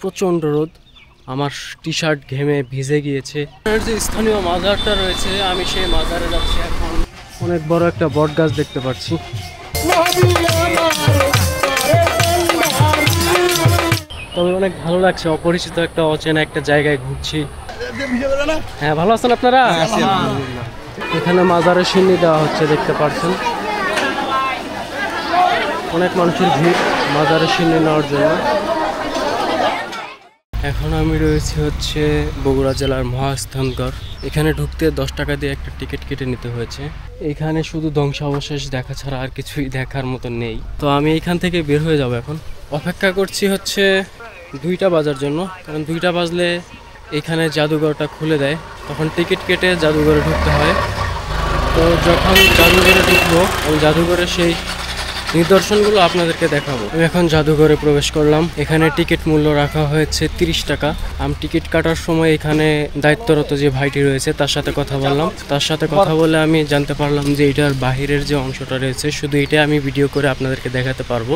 প্রচণ্ড রোদ, আমার টি শার্ট ঘেমে ভিজে গিয়েছে। যে স্থানীয় মাজারটা রয়েছে, আমি সেই মাজারে যাচ্ছি এখন। অনেক বড় একটা বট গাছ দেখতে পাচ্ছি। তবে অনেক ভালো লাগছে, অপরিচিত একটা অচেনা একটা জায়গায় ঘুরছি। হ্যাঁ, ভালো আছেন আপনারা? এখানে মাজারের সিন্নি দেওয়া হচ্ছে, দেখতে পাচ্ছেন অনেক মানুষের ভিড় মাজারের সিন্নি নেওয়ার জন্য। এখন আমি রয়েছি হচ্ছে বগুড়া জেলার মহাস্থানগড়। এখানে ঢুকতে 10 টাকা দিয়ে একটা টিকিট কেটে নিতে হয়েছে। এখানে শুধু ধ্বংসাবশেষ দেখা ছাড়া আর কিছুই দেখার মতো নেই। তো আমি এখান থেকে বের হয়ে যাব। এখন অপেক্ষা করছি হচ্ছে 2টা বাজার জন্য, কারণ 2টা বাজলে এখানে জাদুঘরটা খুলে দেয়, তখন টিকিট কেটে জাদুঘরে ঢুকতে হয়। তো যখন জাদুঘরে ঢুকবো, আমি জাদুঘরের সেই নিদর্শনগুলো আপনাদেরকে দেখাবো। আমি এখন জাদুঘরে প্রবেশ করলাম। এখানে টিকিট মূল্য রাখা হয়েছে 30 টাকা। আমি টিকিট কাটার সময় এখানে দায়িত্বরত যে ভাইটি রয়েছে তার সাথে কথা বললাম। তার সাথে কথা বলে আমি জানতে পারলাম যে এটার বাহিরের যে অংশটা রয়েছে শুধু এটা আমি ভিডিও করে আপনাদেরকে দেখাতে পারবো,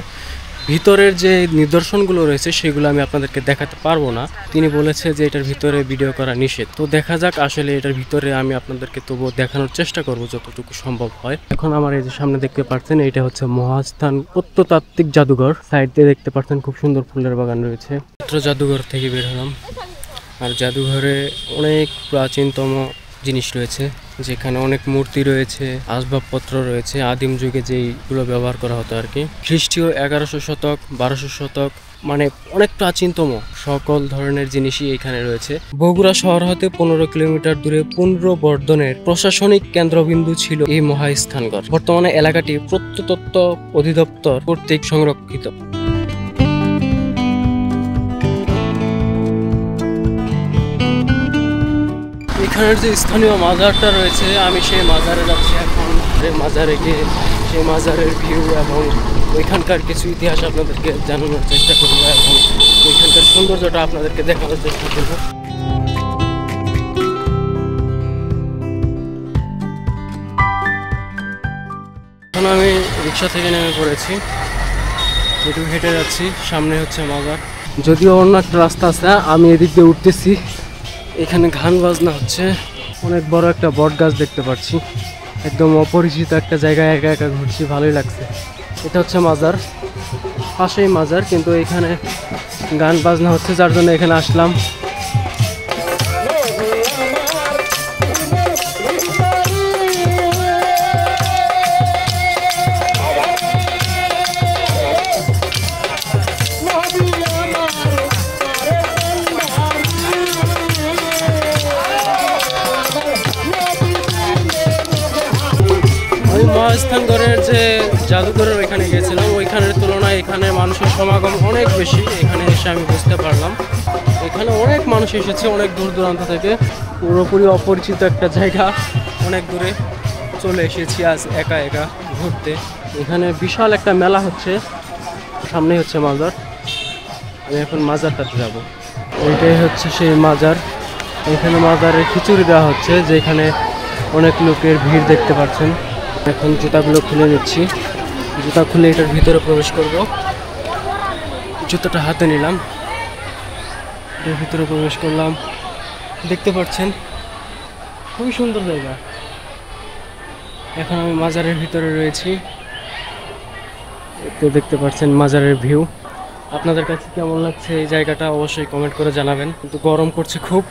ভিতরের যে নিদর্শনগুলো রয়েছে সেগুলো আমি আপনাদেরকে দেখাতে পারবো না। তিনি বলেছে যে এটার ভিতরে ভিডিও করা নিষেধ। তো দেখা যাক, আসলে এটার ভিতরে আমি আপনাদেরকে তবুও দেখানোর চেষ্টা করব যতটুকু সম্ভব হয়। এখন আমার এই যে সামনে দেখতে পাচ্ছেন, এটা হচ্ছে মহাস্থান প্রত্নতাত্ত্বিক জাদুঘর। সাইড দিয়ে দেখতে পাচ্ছেন খুব সুন্দর ফুলের বাগান রয়েছে। জাদুঘর থেকে বের হলাম, আর জাদুঘরে অনেক প্রাচীনতম জিনিস রয়েছে, যেখানে অনেক মূর্তি রয়েছে, আসবাবপত্র রয়েছে, আদিম যুগে যেইগুলো ব্যবহার করা হতো আর কি। খ্রিস্টীয় 1100 শতক, 1200 শতক, মানে অনেক প্রাচীনতম সকল ধরনের জিনিসই এখানে রয়েছে। বগুড়া শহর হতে 15 কিলোমিটার দূরে পুনর্বর্ধনের প্রশাসনিক কেন্দ্রবিন্দু ছিল এই মহাস্থানগড়। বর্তমানে এলাকাটি প্রত্নতত্ত্ব অধিদপ্তর কর্তৃক সংরক্ষিত। এখানের যে স্থানীয় মাজারটা রয়েছে, আমি সেই মাজারে যাচ্ছি এখন। মাজারে গিয়ে সেই মাজারের ভিউ এবং ওইখানকার কিছু ইতিহাস আপনাদেরকে জানানোর চেষ্টা করবো এবং ওইখানকার সৌন্দর্যটা আপনাদেরকে দেখানোর চেষ্টা করবো। এখন আমি রিক্সা থেকে নেমে পড়েছি, একটু হেঁটে যাচ্ছি। সামনে হচ্ছে মাজার, যদিও অন্য একটা রাস্তা আছে, আমি এদিক দিয়ে উঠতেছি। এখানে গান বাজনা হচ্ছে। অনেক বড় একটা বট গাছ দেখতে পাচ্ছি। একদম অপরিচিত একটা জায়গায় একা একা ঘুরছি, ভালোই লাগছে। এটা হচ্ছে মাজার, পাশেই মাজার, কিন্তু এখানে গান বাজনা হচ্ছে যার জন্য এখানে আসলাম। মহাস্থানগড়ের যে জাদুঘরের ওইখানে গিয়েছিলাম, ওইখানের তুলনায় এখানে মানুষের সমাগম অনেক বেশি। এখানে এসে আমি বুঝতে পারলাম এখানে অনেক মানুষ এসেছে অনেক দূর দূরান্ত থেকে। পুরোপুরি অপরিচিত একটা জায়গা, অনেক দূরে চলে এসেছি আজ একা একা ঘুরতে। এখানে বিশাল একটা মেলা হচ্ছে, সামনেই হচ্ছে মাজার। আমি এখন মাজারটাতে যাব। এইটাই হচ্ছে সেই মাজার। এখানে মাজারে খিচুড়ি দেওয়া হচ্ছে, যেখানে অনেক লোকের ভিড় দেখতে পাচ্ছেন। এখন জুতাগুলো খুলে নিচ্ছি, জুতা খুলে এটার ভিতরে প্রবেশ করব। জুতোটা হাতে নিলাম, এর ভিতরে প্রবেশ করলাম। দেখতে পাচ্ছেন খুবই সুন্দর জায়গা। এখন আমি মাজারের ভিতরে রয়েছি, দেখতে পাচ্ছেন মাজারের ভিউ। আপনাদের কাছে কেমন লাগছে এই জায়গাটা অবশ্যই কমেন্ট করে জানাবেন। কিন্তু গরম করছে খুব,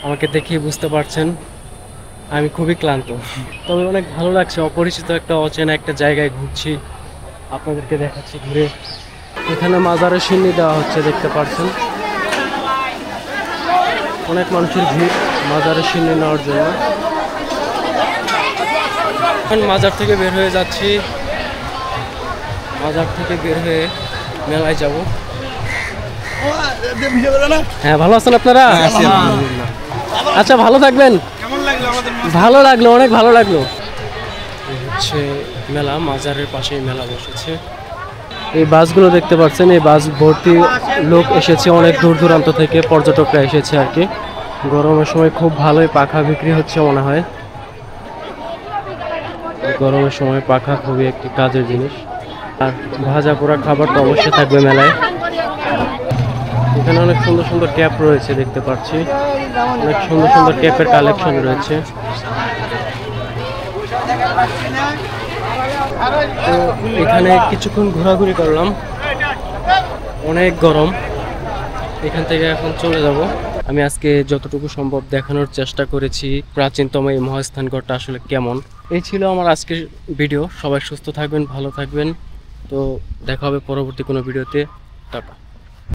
আমাকে দেখিয়ে বুঝতে পারছেন আমি খুবই ক্লান্ত। তবে অনেক ভালো লাগছে, অপরিচিত একটা অচেনা একটা জায়গায় ঘুরছি, আপনাদেরকে দেখাচ্ছি ঘুরে। এখানে মাজারের সিন্নি দেওয়া হচ্ছে, দেখতে পাচ্ছেন অনেক মানুষের ভিড় মাজারের সিন্নি নেওয়ার জন্য। এখন মাজার থেকে বের হয়ে যাচ্ছি, মাজার থেকে বের হয়ে মেলায় যাব। হ্যাঁ, ভালো আছেন আপনারা? আচ্ছা, ভালো থাকবেন। ভালো লাগলো, অনেক ভালো লাগলো। হচ্ছে মেলা, মাজারের পাশেই মেলা বসেছে। এই বাসগুলো দেখতে পাচ্ছেন, এই বাস ভর্তি লোক এসেছে অনেক দূর দূরান্ত থেকে, পর্যটকরা এসেছে আর কি। গরমের সময় খুব ভালোই পাখা বিক্রি হচ্ছে মনে হয়। গরমের সময় পাখা খুবই একটি কাজের জিনিস। আর ভাজা পোড়া খাবার তো অবশ্যই থাকবে মেলায়। এখানে অনেক সুন্দর সুন্দর ক্যাপ রয়েছে দেখতে পাচ্ছি, অনেক সুন্দর সুন্দর ক্যাপের কালেকশন রয়েছে। তো এখানে কিছুক্ষণ ঘোরাঘুরি করলাম, অনেক গরম, এখান থেকে এখন চলে যাব। আমি আজকে যতটুকু সম্ভব দেখানোর চেষ্টা করেছি প্রাচীনতম এই মহাস্থানগড়টা আসলে কেমন। এই ছিল আমার আজকের ভিডিও। সবাই সুস্থ থাকবেন, ভালো থাকবেন। তো দেখা হবে পরবর্তী কোনো ভিডিওতে। টাটা।